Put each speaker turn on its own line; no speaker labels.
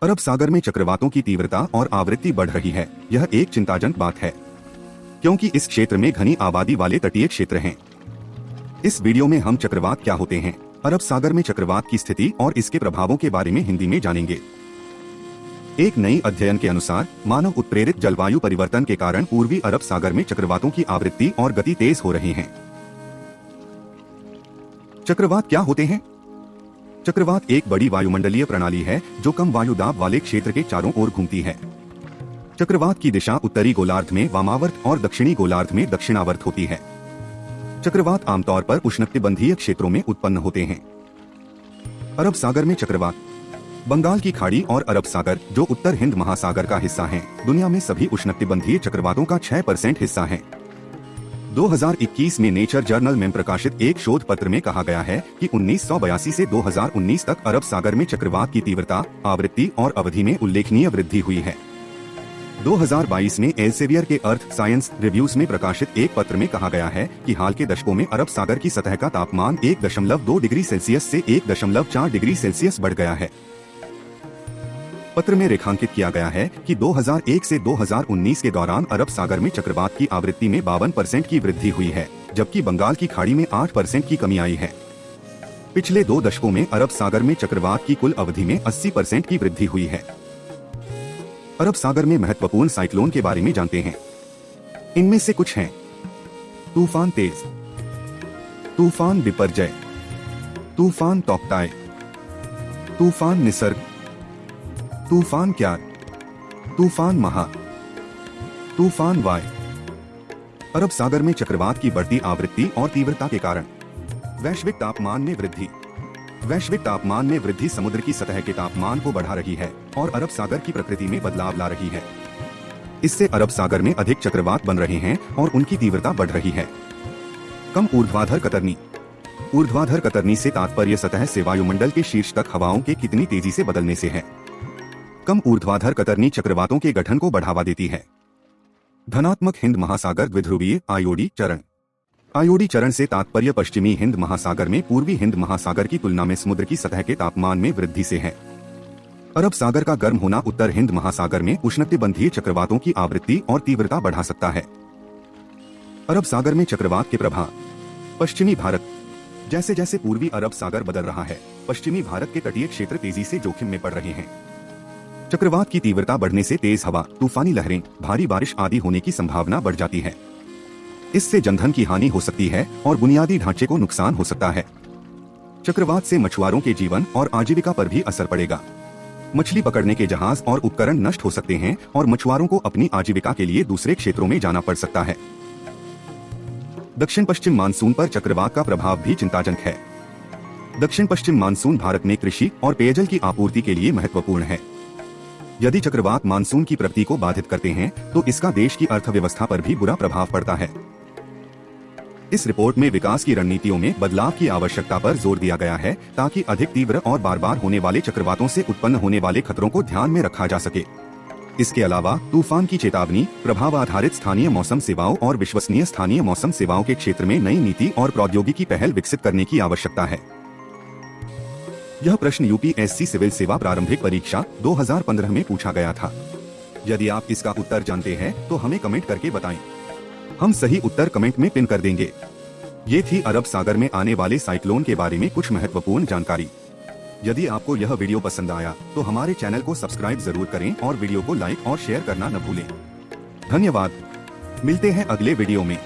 अरब सागर में चक्रवातों की तीव्रता और आवृत्ति बढ़ रही है। यह एक चिंताजनक बात है, क्योंकि इस क्षेत्र में घनी आबादी वाले तटीय क्षेत्र हैं। इस वीडियो में हम चक्रवात क्या होते हैं, अरब सागर में चक्रवात की स्थिति और इसके प्रभावों के बारे में हिंदी में जानेंगे। एक नई अध्ययन के अनुसार मानव उत्प्रेरित जलवायु परिवर्तन के कारण पूर्वी अरब सागर में चक्रवातों की आवृत्ति और गति तेज हो रही है। चक्रवात क्या होते हैं? चक्रवात एक बड़ी वायुमंडलीय प्रणाली है जो कम वायु दाब वाले क्षेत्र के चारों ओर घूमती है। चक्रवात की दिशा उत्तरी गोलार्ध में वामावर्त और दक्षिणी गोलार्ध में दक्षिणावर्त होती है। चक्रवात आमतौर पर उष्णकटिबंधीय क्षेत्रों में उत्पन्न होते हैं। अरब सागर में चक्रवात बंगाल की खाड़ी और अरब सागर, जो उत्तर हिंद महासागर का हिस्सा हैं, दुनिया में सभी उष्णकटिबंधीय चक्रवातों का 6% हिस्सा है। 2021 में नेचर जर्नल में प्रकाशित एक शोध पत्र में कहा गया है कि 1982 से 2019 तक अरब सागर में चक्रवात की तीव्रता, आवृत्ति और अवधि में उल्लेखनीय वृद्धि हुई है। 2022 में एल्सेवियर के अर्थ साइंस रिव्यूज में प्रकाशित एक पत्र में कहा गया है कि हाल के दशकों में अरब सागर की सतह का तापमान 1.2 डिग्री सेल्सियस से 1.4 डिग्री सेल्सियस बढ़ गया है। पत्र में रेखांकित किया गया है कि 2001 से 2019 के दौरान अरब सागर में चक्रवात की आवृत्ति में 52% की वृद्धि हुई है, जबकि बंगाल की खाड़ी में 8% की कमी आई है। पिछले 2 दशकों में अरब सागर में चक्रवात की कुल अवधि में 80% की वृद्धि हुई है। अरब सागर में महत्वपूर्ण साइक्लोन के बारे में जानते हैं। इनमें से कुछ हैं: तूफान तेज, तूफान बिपरजय, तूफान तोक्ताय, तूफान निसर्ग, तूफान क्यार, तूफान महा, तूफान वाय। अरब सागर में चक्रवात की बढ़ती आवृत्ति और तीव्रता के कारण वैश्विक तापमान में वृद्धि। वैश्विक तापमान में वृद्धि समुद्र की सतह के तापमान को बढ़ा रही है और अरब सागर की प्रकृति में बदलाव ला रही है। इससे अरब सागर में अधिक चक्रवात बन रहे हैं और उनकी तीव्रता बढ़ रही है। कम ऊर्ध्वाधर कतरनी। ऊर्ध्वाधर कतरनी से तात्पर्य सतह से वायुमंडल के शीर्ष तक हवाओं के कितनी तेजी से बदलने से है। कम ऊर्ध्वाधर कतरनी चक्रवातों के गठन को बढ़ावा देती है। धनात्मक हिंद महासागर द्विध्रुवीय आयोडी चरण। आयोडी चरण से तात्पर्य पश्चिमी हिंद महासागर में पूर्वी हिंद महासागर की तुलना में समुद्र की सतह के तापमान में वृद्धि से है। अरब सागर का गर्म होना उत्तर हिंद महासागर में उष्णकटिबंधीय चक्रवातों की आवृत्ति और तीव्रता बढ़ा सकता है। अरब सागर में चक्रवात के प्रभाव। पश्चिमी भारत। जैसे जैसे पूर्वी अरब सागर बदल रहा है, पश्चिमी भारत के तटीय क्षेत्र तेजी से जोखिम में पड़ रहे हैं। चक्रवात की तीव्रता बढ़ने से तेज हवा, तूफानी लहरें, भारी बारिश आदि होने की संभावना बढ़ जाती है। इससे जनधन की हानि हो सकती है और बुनियादी ढांचे को नुकसान हो सकता है। चक्रवात से मछुआरों के जीवन और आजीविका पर भी असर पड़ेगा। मछली पकड़ने के जहाज और उपकरण नष्ट हो सकते हैं और मछुआरों को अपनी आजीविका के लिए दूसरे क्षेत्रों में जाना पड़ सकता है। दक्षिण पश्चिम मानसून पर चक्रवात का प्रभाव भी चिंताजनक है। दक्षिण पश्चिम मानसून भारत में कृषि और पेयजल की आपूर्ति के लिए महत्वपूर्ण है। यदि चक्रवात मानसून की प्रगति को बाधित करते हैं तो इसका देश की अर्थव्यवस्था पर भी बुरा प्रभाव पड़ता है। इस रिपोर्ट में विकास की रणनीतियों में बदलाव की आवश्यकता पर जोर दिया गया है ताकि अधिक तीव्र और बार बार होने वाले चक्रवातों से उत्पन्न होने वाले खतरों को ध्यान में रखा जा सके। इसके अलावा तूफान की चेतावनी, प्रभाव आधारित स्थानीय मौसम सेवाओं और विश्वसनीय स्थानीय मौसम सेवाओं के क्षेत्र में नई नीति और प्रौद्योगिकी पहल विकसित करने की आवश्यकता है। यह प्रश्न यूपीएससी सिविल सेवा प्रारंभिक परीक्षा 2015 में पूछा गया था। यदि आप इसका उत्तर जानते हैं तो हमें कमेंट करके बताएं। हम सही उत्तर कमेंट में पिन कर देंगे। ये थी अरब सागर में आने वाले साइक्लोन के बारे में कुछ महत्वपूर्ण जानकारी। यदि आपको यह वीडियो पसंद आया तो हमारे चैनल को सब्सक्राइब जरूर करें और वीडियो को लाइक और शेयर करना न भूलें। धन्यवाद। मिलते हैं अगले वीडियो में।